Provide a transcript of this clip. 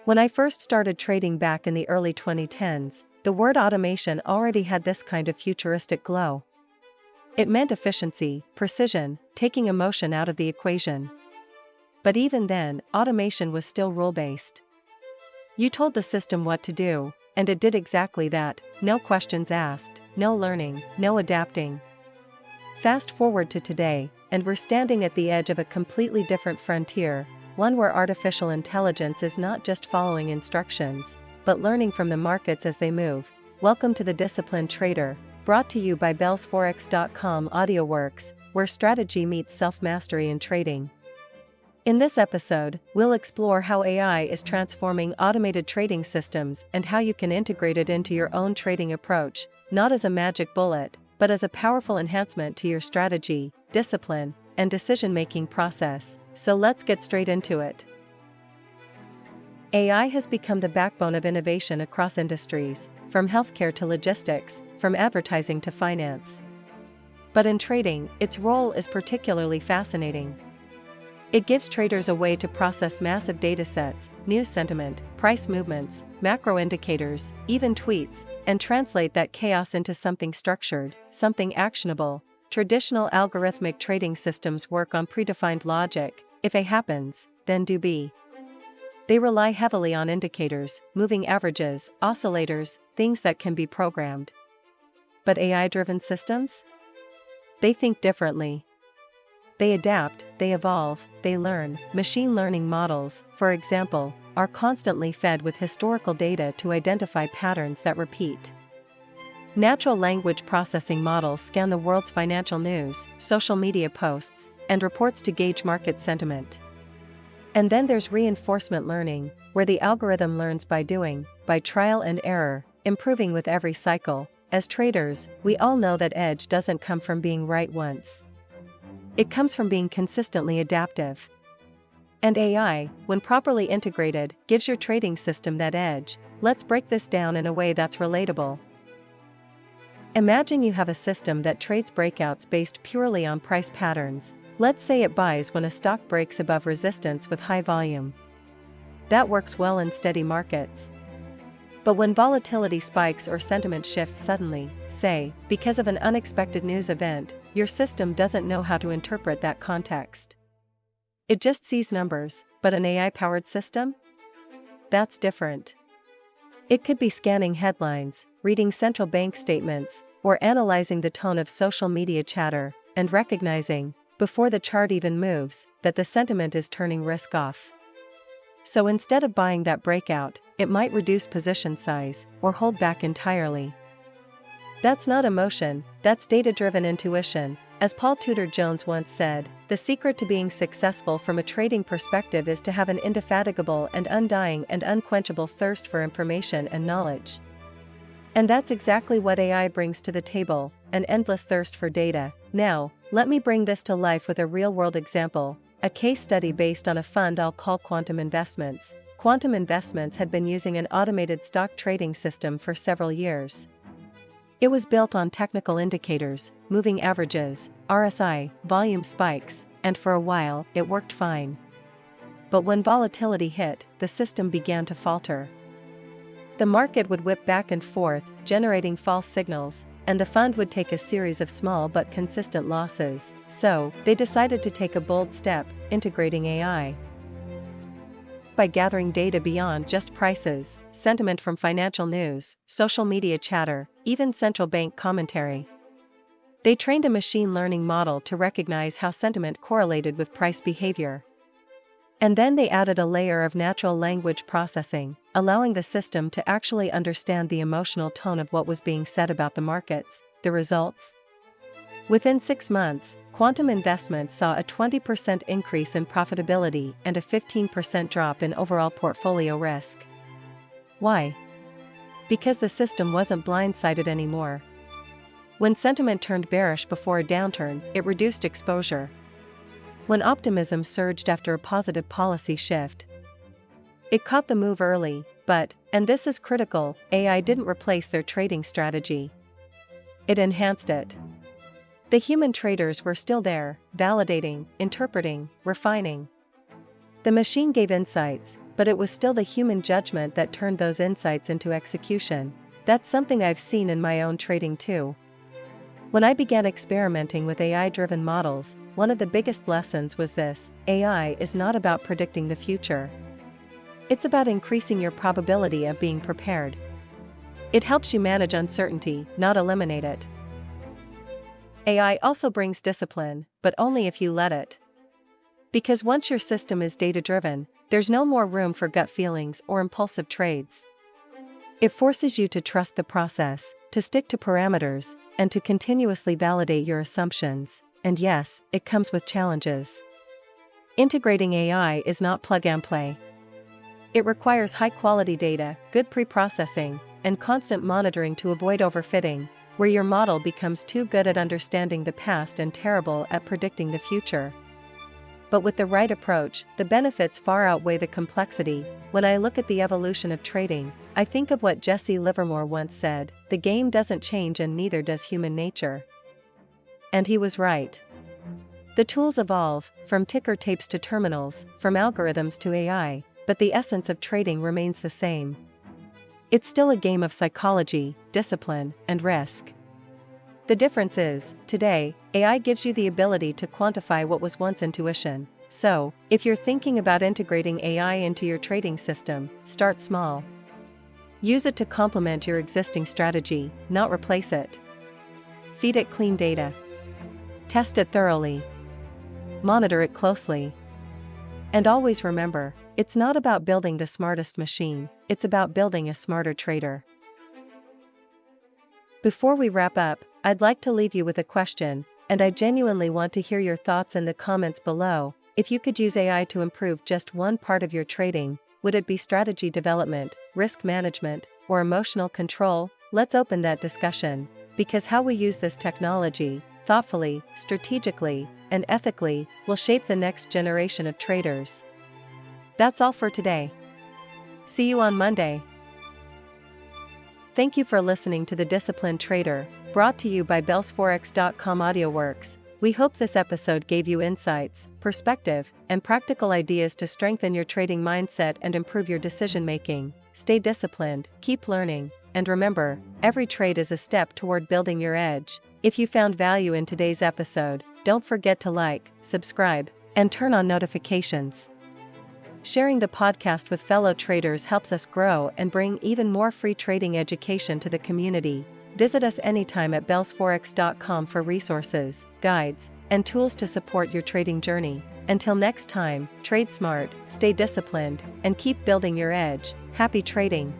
When I first started trading back in the early 2010s, the word automation already had this kind of futuristic glow. It meant efficiency, precision, taking emotion out of the equation. But even then, automation was still rule-based. You told the system what to do, and it did exactly that, no questions asked, no learning, no adapting. Fast forward to today, and we're standing at the edge of a completely different frontier, one where artificial intelligence is not just following instructions, but learning from the markets as they move. Welcome to The Disciplined Trader, brought to you by bellsforex.com AudioWorks, where strategy meets self-mastery in trading. In this episode, we'll explore how AI is transforming automated trading systems and how you can integrate it into your own trading approach, not as a magic bullet, but as a powerful enhancement to your strategy, discipline, and decision-making process. So let's get straight into it. AI has become the backbone of innovation across industries, from healthcare to logistics, from advertising to finance. But in trading, its role is particularly fascinating. It gives traders a way to process massive datasets, news sentiment, price movements, macro indicators, even tweets, and translate that chaos into something structured, something actionable. Traditional algorithmic trading systems work on predefined logic. If A happens, then do B. They rely heavily on indicators, moving averages, oscillators, things that can be programmed. But AI-driven systems? They think differently. They adapt, they evolve, they learn. Machine learning models, for example, are constantly fed with historical data to identify patterns that repeat. Natural language processing models scan the world's financial news, social media posts, and reports to gauge market sentiment. And then there's reinforcement learning, where the algorithm learns by doing, by trial and error, improving with every cycle. As traders, we all know that edge doesn't come from being right once. It comes from being consistently adaptive. And AI, when properly integrated, gives your trading system that edge. Let's break this down in a way that's relatable. Imagine you have a system that trades breakouts based purely on price patterns. Let's say it buys when a stock breaks above resistance with high volume. That works well in steady markets. But when volatility spikes or sentiment shifts suddenly, say, because of an unexpected news event, your system doesn't know how to interpret that context. It just sees numbers. But an AI-powered system? That's different. It could be scanning headlines, reading central bank statements, or analyzing the tone of social media chatter, and recognizing, before the chart even moves, that the sentiment is turning risk off. So instead of buying that breakout, it might reduce position size, or hold back entirely. That's not emotion, that's data-driven intuition. As Paul Tudor Jones once said, the secret to being successful from a trading perspective is to have an indefatigable and undying and unquenchable thirst for information and knowledge. And that's exactly what AI brings to the table, an endless thirst for data. Now, let me bring this to life with a real-world example, a case study based on a fund I'll call Quantum Investments. Quantum Investments had been using an automated stock trading system for several years. It was built on technical indicators, moving averages, RSI, volume spikes, and for a while, it worked fine. But when volatility hit, the system began to falter. The market would whip back and forth, generating false signals, and the fund would take a series of small but consistent losses. So, they decided to take a bold step, integrating AI. By gathering data beyond just prices, sentiment from financial news, social media chatter, even central bank commentary. They trained a machine learning model to recognize how sentiment correlated with price behavior. And then they added a layer of natural language processing, allowing the system to actually understand the emotional tone of what was being said about the markets. The results? Within 6 months, Quantum Investments saw a 20% increase in profitability and a 15% drop in overall portfolio risk. Why? Because the system wasn't blindsided anymore. When sentiment turned bearish before a downturn, it reduced exposure. When optimism surged after a positive policy shift, it caught the move early. But, and this is critical, AI didn't replace their trading strategy. It enhanced it. The human traders were still there, validating, interpreting, refining. The machine gave insights, but it was still the human judgment that turned those insights into execution. That's something I've seen in my own trading too. When I began experimenting with AI-driven models, one of the biggest lessons was this: AI is not about predicting the future. It's about increasing your probability of being prepared. It helps you manage uncertainty, not eliminate it. AI also brings discipline, but only if you let it. Because once your system is data-driven, there's no more room for gut feelings or impulsive trades. It forces you to trust the process, to stick to parameters, and to continuously validate your assumptions. And yes, it comes with challenges. Integrating AI is not plug-and-play. It requires high-quality data, good pre-processing, and constant monitoring to avoid overfitting, where your model becomes too good at understanding the past and terrible at predicting the future. But with the right approach, the benefits far outweigh the complexity. When I look at the evolution of trading, I think of what Jesse Livermore once said: "The game doesn't change and neither does human nature." And he was right. The tools evolve, from ticker tapes to terminals, from algorithms to AI, but the essence of trading remains the same. It's still a game of psychology, discipline, and risk. The difference is, today, AI gives you the ability to quantify what was once intuition. So, if you're thinking about integrating AI into your trading system, start small. Use it to complement your existing strategy, not replace it. Feed it clean data. Test it thoroughly. Monitor it closely. And always remember, it's not about building the smartest machine, it's about building a smarter trader. Before we wrap up, I'd like to leave you with a question, and I genuinely want to hear your thoughts in the comments below. If you could use AI to improve just one part of your trading, would it be strategy development, risk management, or emotional control? Let's open that discussion, because how we use this technology, thoughtfully, strategically, and ethically, will shape the next generation of traders. That's all for today. See you on Monday. Thank you for listening to The Disciplined Trader, brought to you by bellsforex.com AudioWorks. We hope this episode gave you insights, perspective, and practical ideas to strengthen your trading mindset and improve your decision-making. Stay disciplined, keep learning, and remember, every trade is a step toward building your edge. If you found value in today's episode, don't forget to like, subscribe, and turn on notifications. Sharing the podcast with fellow traders helps us grow and bring even more free trading education to the community. Visit us anytime at bellsforex.com for resources, guides, and tools to support your trading journey. Until next time, trade smart, stay disciplined, and keep building your edge. Happy trading!